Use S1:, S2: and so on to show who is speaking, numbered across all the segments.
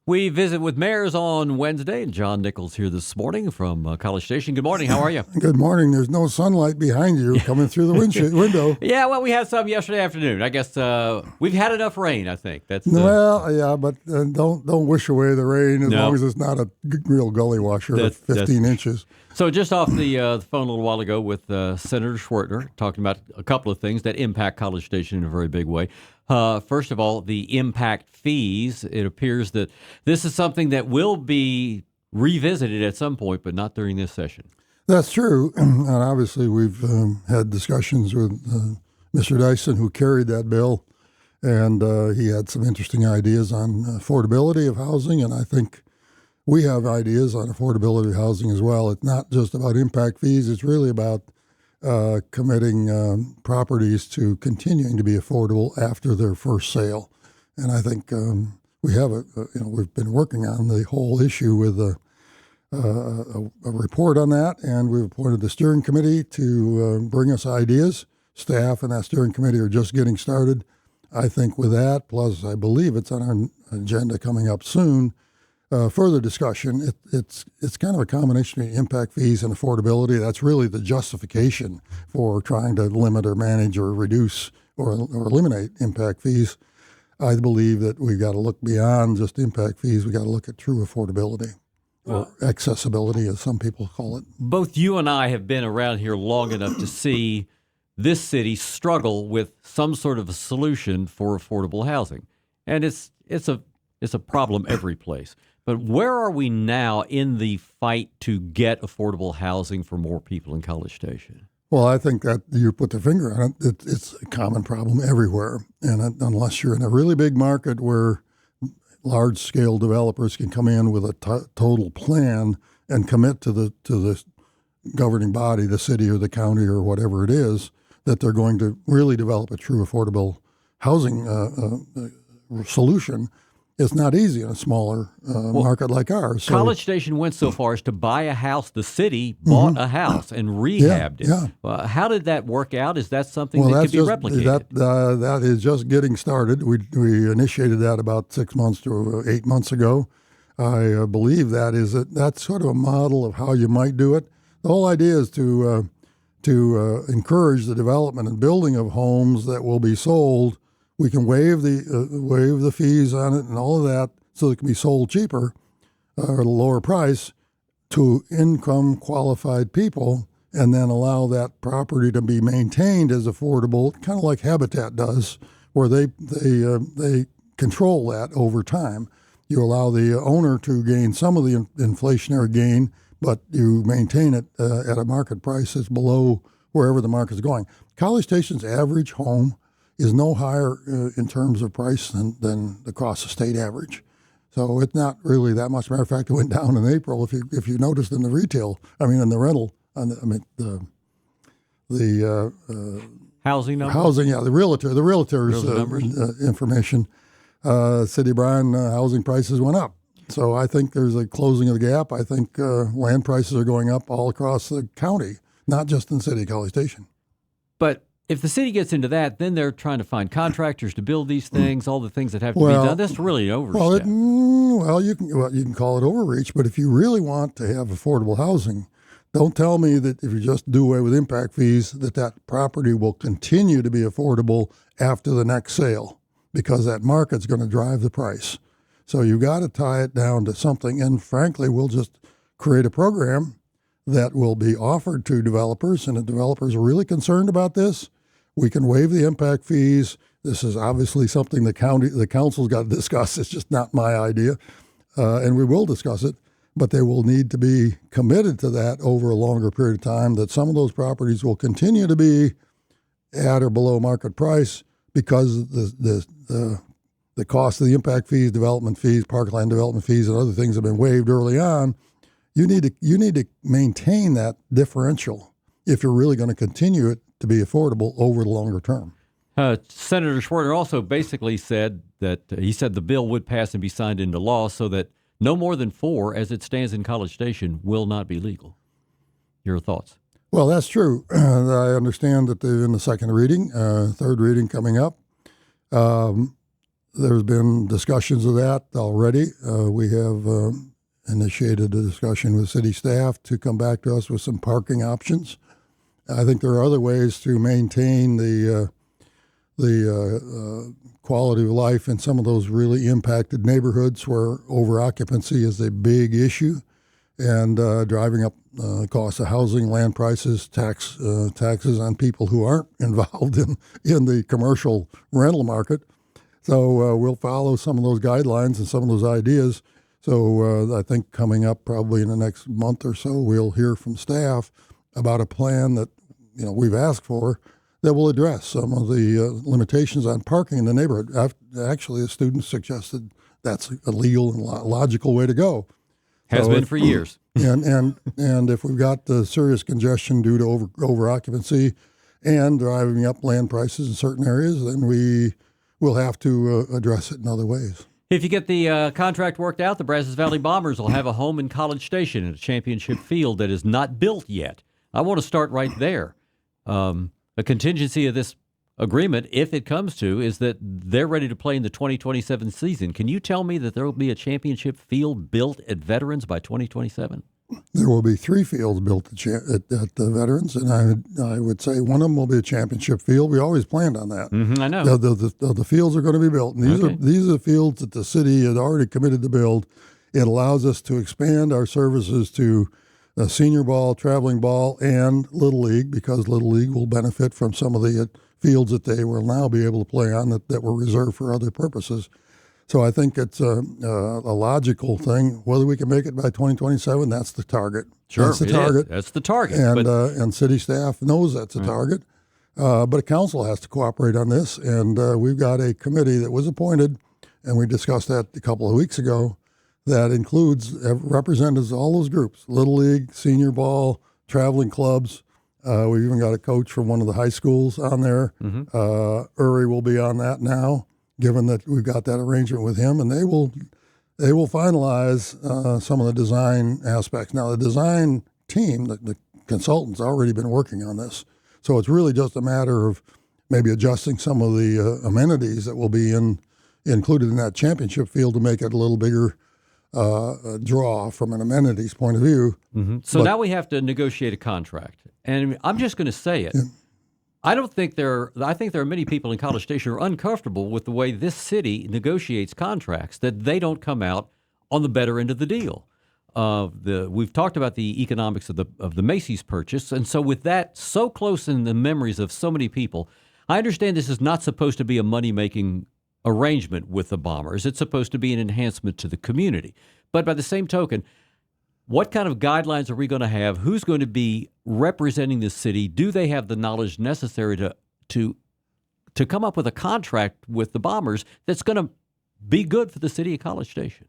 S1: We visit with mayors on Wednesday, and John Nichols here this morning from College Station. Good morning. How are you?
S2: Good morning. There's no sunlight behind you coming through the window.
S1: Yeah, well, we had some yesterday afternoon. I guess we've had enough rain, I think. That's
S2: Well, yeah, but don't wish away the rain as long as it's not a real gully washer of 15 inches.
S1: So just off the phone a little while ago with Senator Schwertner, talking about a couple of things that impact College Station in a very big way. First of all, the impact fees. It appears that this is something that will be revisited at some point, but not during this session.
S2: That's true. And obviously we've had discussions with Mr. Dyson, who carried that bill, and he had some interesting ideas on affordability of housing, and I think we have ideas on affordability of housing as well. It's not just about impact fees. It's really about committing properties to continuing to be affordable after their first sale. And I think we have we've been working on the whole issue with a report on that, and we've appointed the steering committee to bring us ideas. Staff and that steering committee are just getting started. I think with that, plus I believe it's on our agenda coming up soon, further discussion. It's kind of a combination of impact fees and affordability. That's really the justification for trying to limit or manage or reduce or eliminate impact fees. I believe that we've got to look beyond just impact fees. We've got to look at true affordability or accessibility, as some people call it.
S1: Both you and I have been around here long enough to see this city struggle with some sort of a solution for affordable housing. And it's a problem every place. But where are we now in the fight to get affordable housing for more people in College Station?
S2: Well, I think that you put the finger on it. It's a common problem everywhere. And unless you're in a really big market where large-scale developers can come in with a total plan and commit to the governing body, the city or the county or whatever it is, that they're going to really develop a true affordable housing solution. It's not easy in a smaller market like ours. So,
S1: College Station went so far as to buy a house. The city bought a house and rehabbed it.
S2: Yeah.
S1: How did that work out? Is that something that could be replicated?
S2: That is just getting started. We initiated that about 6 months to 8 months ago. I believe that's sort of a model of how you might do it. The whole idea is to encourage the development and building of homes that will be sold. We can waive the fees on it and all of that, so it can be sold cheaper or at a lower price to income qualified people, and then allow that property to be maintained as affordable, kind of like Habitat does, where they control that over time. You allow the owner to gain some of the inflationary gain, but you maintain it at a market price that's below wherever the market's going. College Station's average home is no higher in terms of price than the across the state average. So it's not really that much. Matter of fact, it went down in April. If you noticed in the in the rental, the
S1: housing numbers?
S2: Housing, yeah, the realtor's information. City of Bryan housing prices went up. So I think there's a closing of the gap. I think land prices are going up all across the county, not just in the city of College Station.
S1: But if the city gets into that, then they're trying to find contractors to build these things, all the things that have to be done. That's really an overstep.
S2: You can call it overreach, but if you really want to have affordable housing, don't tell me that if you just do away with impact fees, that property will continue to be affordable after the next sale, because that market's going to drive the price. So you got to tie it down to something, and frankly, we'll just create a program that will be offered to developers, and if developers are really concerned about this, we can waive the impact fees. This is obviously something the council's got to discuss. It's just not my idea, and we will discuss it, but they will need to be committed to that over a longer period of time, that some of those properties will continue to be at or below market price because the cost of the impact fees, development fees, parkland development fees, and other things have been waived early on. You need to maintain that differential if you're really going to continue it to be affordable over the longer term.
S1: Senator Schwertner also basically said that he said the bill would pass and be signed into law so that no more than 4, as it stands in College Station, will not be legal. Your thoughts?
S2: Well, that's true. I understand that they're in the second reading, third reading coming up. There's been discussions of that already. We have initiated a discussion with city staff to come back to us with some parking options. I think there are other ways to maintain the quality of life in some of those really impacted neighborhoods where over-occupancy is a big issue, and driving up cost of housing, land prices, taxes on people who aren't involved in the commercial rental market. So we'll follow some of those guidelines and some of those ideas. So I think coming up probably in the next month or so, we'll hear from staff about a plan that we've asked for that will address some of the limitations on parking in the neighborhood. Actually, a student suggested that's a legal and logical way to go.
S1: Has been for years.
S2: And if we've got the serious congestion due to over occupancy and driving up land prices in certain areas, then we will have to address it in other ways.
S1: If you get the contract worked out, the Brazos Valley Bombers will have a home in College Station at a championship field that is not built yet. I want to start right there. A contingency of this agreement, if it comes to, is that they're ready to play in the 2027 season. Can you tell me that there will be a championship field built at Veterans by 2027?
S2: There will be 3 fields built at the Veterans, and I would say one of them will be a championship field. We always planned on that.
S1: I know.
S2: The fields are going to be built, and these are fields that the city had already committed to build. It allows us to expand our services to senior ball, traveling ball, and Little League, because Little League will benefit from some of the fields that they will now be able to play on that were reserved for other purposes. So I think it's a logical thing. Whether we can make it by 2027, that's the target.
S1: Sure,
S2: that's the target.
S1: That's the target.
S2: And city staff knows that's a target. But a council has to cooperate on this. And we've got a committee that was appointed, and we discussed that a couple of weeks ago, that includes representatives of all those groups: Little League, senior ball, traveling clubs. We've even got a coach from one of the high schools on there. Uri will be on that now, given that we've got that arrangement with him, and they will finalize some of the design aspects. Now, the design team, the consultants, already been working on this, so it's really just a matter of maybe adjusting some of the amenities that will be included in that championship field to make it a little bigger draw from an amenities point of view.
S1: So now we have to negotiate a contract, and I'm just going to say it. I think there are many people in College Station who are uncomfortable with the way this city negotiates contracts, that they don't come out on the better end of the deal. We've talked about the economics of the Macy's purchase, and so with that so close in the memories of so many people, I understand this is not supposed to be a money-making arrangement with the Bombers. It's supposed to be an enhancement to the community. But by the same token, what kind of guidelines are we going to have? Who's going to be representing the city? Do they have the knowledge necessary to come up with a contract with the Bombers that's going to be good for the city of College Station?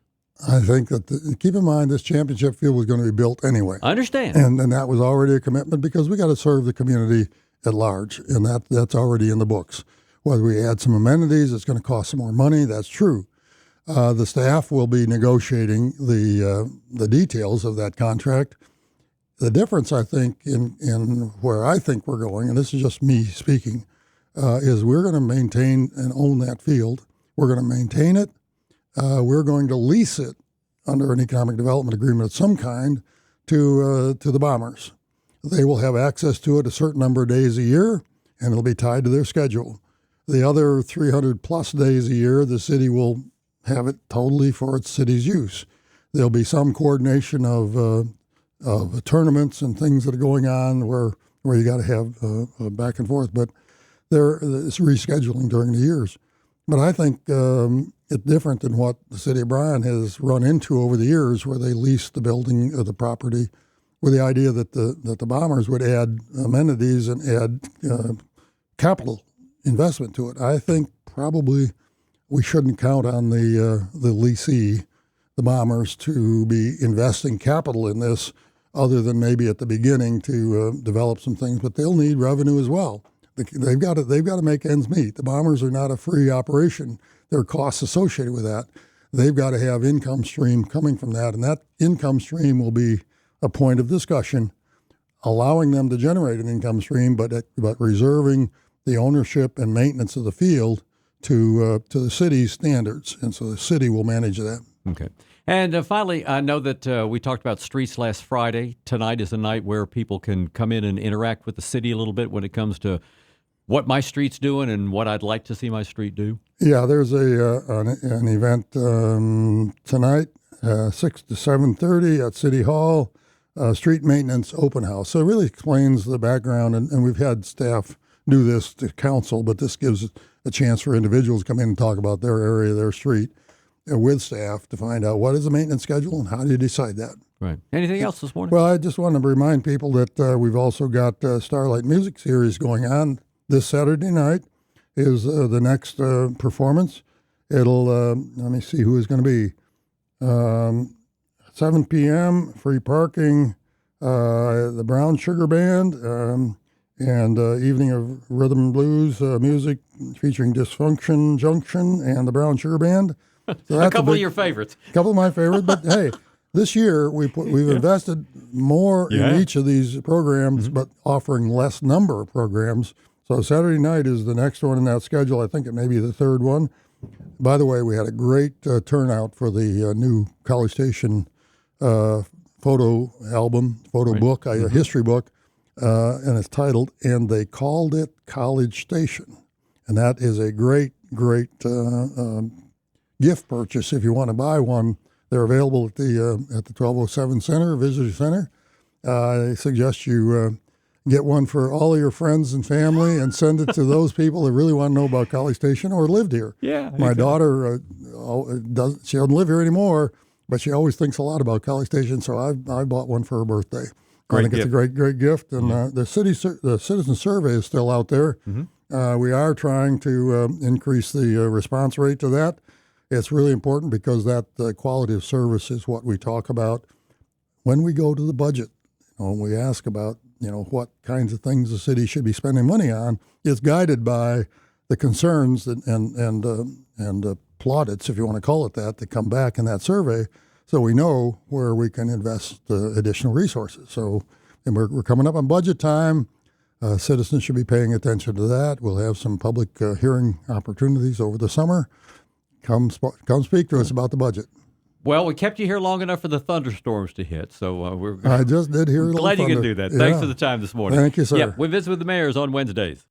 S2: I think that keep in mind this championship field was going to be built anyway.
S1: I understand.
S2: And that was already a commitment, because we got to serve the community at large, and that's already in the books. Whether we add some amenities, it's going to cost some more money. That's true. The staff will be negotiating the details of that contract. The difference, I think, in where I think we're going, and this is just me speaking, is we're going to maintain and own that field. We're going to maintain it. We're going to lease it under an economic development agreement of some kind to the Bombers. They will have access to it a certain number of days a year, and it'll be tied to their schedule. The other 300 plus days a year, the city will have it totally for its city's use. There'll be some coordination of tournaments and things that are going on where you got to have back and forth, but it's rescheduling during the years. But I think it's different than what the city of Bryan has run into over the years, where they lease the building or the property with the idea that the Bombers would add amenities and add capital investment to it. I think probably we shouldn't count on the leasee, the Bombers, to be investing capital in this, other than maybe at the beginning to develop some things. But they'll need revenue as well. They've got to make ends meet. The Bombers are not a free operation. There are costs associated with that. They've got to have income stream coming from that, and that income stream will be a point of discussion, allowing them to generate an income stream, but reserving the ownership and maintenance of the field to the city's standards, and so the city will manage that.
S1: Okay. And finally, I know that we talked about streets last Friday. Tonight is a night where people can come in and interact with the city a little bit when it comes to what my street's doing and what I'd like to see my street do.
S2: Yeah, there's an event tonight, 6 to 7:30 at City Hall, street maintenance open house. So it really explains the background, and we've had staff do this to council, but this gives a chance for individuals to come in and talk about their area, their street, with staff to find out what is the maintenance schedule and how do you decide that.
S1: Right. Anything else this morning?
S2: Well, I just want to remind people that we've also got Starlight Music Series going on. This Saturday night is the next performance. It'll, let me see who is going to be. 7 p.m., free parking, the Brown Sugar Band, and evening of rhythm and blues music featuring Dysfunction Junction and the Brown Sugar Band. So
S1: a couple of your favorites.
S2: A couple of my favorites, but hey, this year we've invested more in each of these programs, but offering less number of programs. So Saturday night is the next one in that schedule. I think it may be the third one. By the way, we had a great turnout for the new College Station photo album, book, a history book, and it's titled "And They Called It College Station," and that is a great gift purchase if you want to buy one. They're available at the 1207 Center, Visitor Center. I suggest you get one for all of your friends and family and send it to those people that really want to know about College Station or lived here.
S1: Yeah,
S2: my daughter she doesn't live here anymore, but she always thinks a lot about College Station, so I bought one for her birthday. I think it's a great gift, and the citizen survey is still out there. We are trying to increase the response rate to that. It's really important because that quality of service is what we talk about when we go to the budget. When we ask about what kinds of things the city should be spending money on, it's guided by the concerns and plaudits, if you want to call it that come back in that survey, so we know where we can invest additional resources. So, and we're coming up on budget time. Citizens should be paying attention to that. We'll have some public hearing opportunities over the summer. Come speak to us about the budget.
S1: Well, we kept you here long enough for the thunderstorms to hit, so
S2: I just did hear a little
S1: glad
S2: thunder.
S1: You can do that. Thanks for the time this morning.
S2: Thank you, sir.
S1: Yeah, we visit with the mayors on Wednesdays.